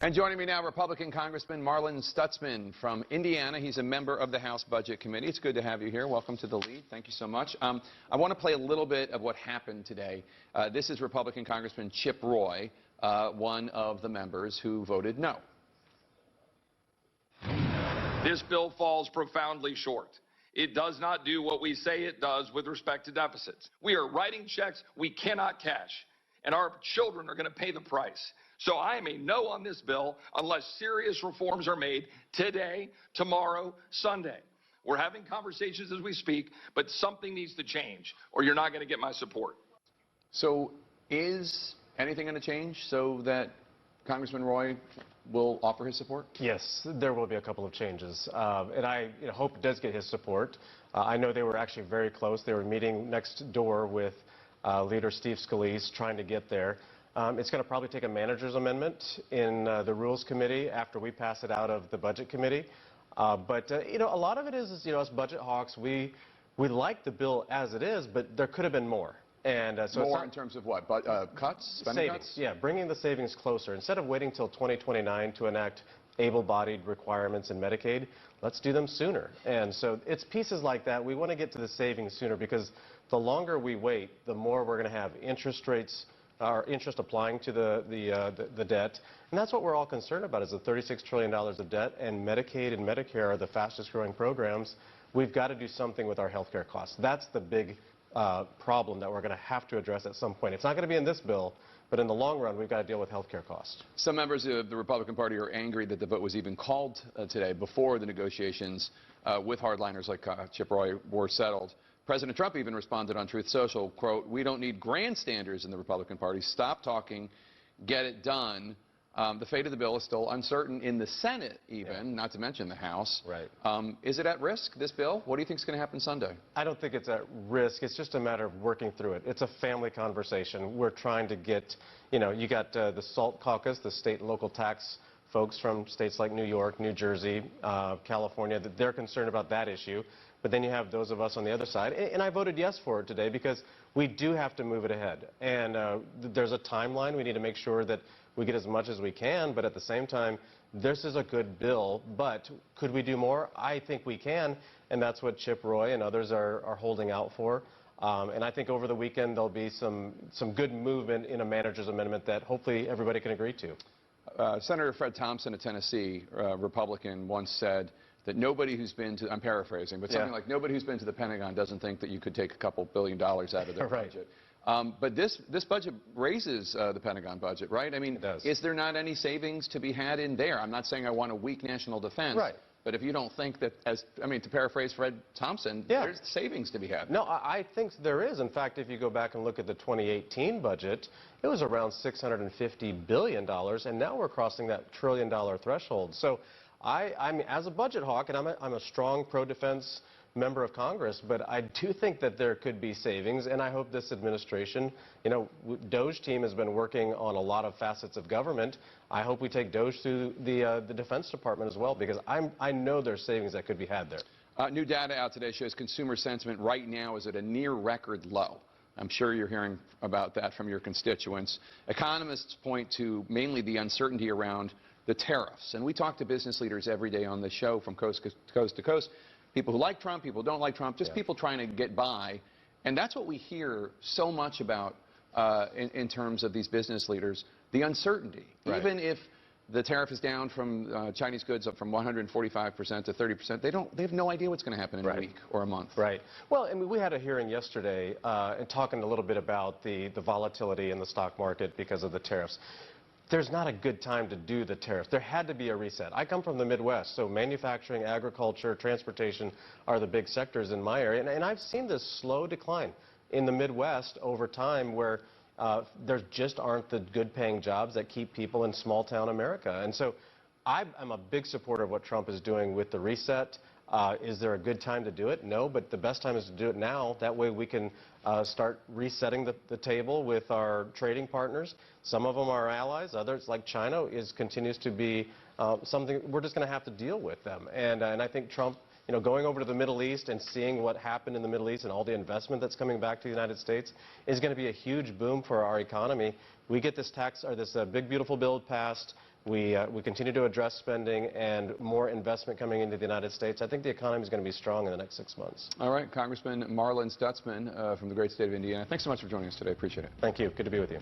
And joining me now, Republican Congressman Marlin Stutzman from Indiana. He's a member of the House Budget Committee. It's good to have you here. Welcome to the lead. Thank you so much. I want to play a little bit of what happened today. This is Republican Congressman Chip Roy, one of the members who voted no. This bill falls profoundly short. It does not do what we say it does with respect to deficits. We are writing checks we cannot cash, and our children are going to pay the price. So I am a no on this bill unless serious reforms are made today, tomorrow, Sunday. We're having conversations as we speak, but something needs to change, or you're not going to get my support. So is anything going to change so that Congressman Roy will offer his support? Yes, there will be a couple of changes, and I hope it does get his support. I know they were actually very close. They were meeting next door with Leader Steve Scalise, trying to get there. It's going to probably take a manager's amendment in the Rules Committee after we pass it out of the Budget Committee. But a lot of it is us budget hawks, we like the bill as it is, but there could have been more. And so more in terms of what? Cuts? Spending savings, cuts? yeah, bringing the savings closer. Instead of waiting till 2029 to enact able-bodied requirements in Medicaid, let's do them sooner. And so it's pieces like that. We want to get to the savings sooner because the longer we wait, the more we're going to have interest rates, our interest applying to the debt. And that's what we're all concerned about is the $36 trillion of debt, and Medicaid and Medicare are the fastest growing programs. We've got to do something with our health care costs. That's the big problem that we're going to have to address at some point. It's not going to be in this bill, but in the long run, we've got to deal with health care costs. Some members of the Republican Party are angry that the vote was even called today before the negotiations with hardliners like Chip Roy were settled. President Trump even responded on Truth Social, quote, "We don't need grandstanders in the Republican Party. Stop talking, get it done." The fate of the bill is still uncertain in the Senate even, not to mention the House. Right. Is it at risk, this bill? What do you think is going to happen Sunday? I don't think it's at risk. It's just a matter of working through it. It's a family conversation. We're trying to get, you got the SALT caucus, the state and local tax folks from states like New York, New Jersey, California, that they're concerned about that issue. But then you have those of us on the other side. And I voted yes for it today because we do have to move it ahead. And there's a timeline. We need to make sure that we get as much as we can. But at the same time, this is a good bill. But could we do more? I think we can. And that's what Chip Roy and others are holding out for. And I think over the weekend there'll be some good movement in a manager's amendment that hopefully everybody can agree to. Senator Fred Thompson of Tennessee, Republican, once said that nobody who's been to, I'm paraphrasing, but something like nobody who's been to the Pentagon doesn't think that you could take a couple $1 billion out of their budget. But this budget raises the Pentagon budget, right? I mean, is there not any savings to be had in there? I'm not saying I want a weak national defense. Right. But if you don't think that, to paraphrase Fred Thompson, there's savings to be had. No, I think there is. In fact, if you go back and look at the 2018 budget, it was around $650 billion, and now we're crossing that $1 trillion threshold. So I'm as a budget hawk, and I'm a strong pro-defense member of Congress, but I do think that there could be savings, and I hope this administration, DOGE team has been working on a lot of facets of government. I hope we take DOGE through the Defense Department as well, because I know there's savings that could be had there. New data out today shows consumer sentiment right now is at a near record low. I'm sure you're hearing about that from your constituents. Economists point to mainly the uncertainty around the tariffs. And we talk to business leaders every day on the show from coast to coast. People who like Trump, people who don't like Trump, just people trying to get by. And that's what we hear so much about in terms of these business leaders, the uncertainty. Right. Even if the tariff is down from Chinese goods up from 145% to 30%, they have no idea what's going to happen in a week or a month. Right. Well, we had a hearing yesterday and talking a little bit about the volatility in the stock market because of the tariffs. There's not a good time to do the tariffs. There had to be a reset. I come from the Midwest, so manufacturing, agriculture, transportation are the big sectors in my area. And I've seen this slow decline in the Midwest over time where there just aren't the good-paying jobs that keep people in small-town America. And so I'm a big supporter of what Trump is doing with the reset. Is there a good time to do it? No, but the best time is to do it now. That way we can start resetting the table with our trading partners. Some of them are allies. Others, like China, continues to be something we're just going to have to deal with them. And I think Trump, going over to the Middle East and seeing what happened in the Middle East and all the investment that's coming back to the United States is going to be a huge boom for our economy. We get this big, beautiful bill passed. we continue to address spending and more investment coming into the United States, I think the economy is going to be strong in the next 6 months. All right, Congressman Marlin Stutzman from the great state of Indiana. Thanks so much for joining us today. Appreciate it. Thank you. Good to be with you.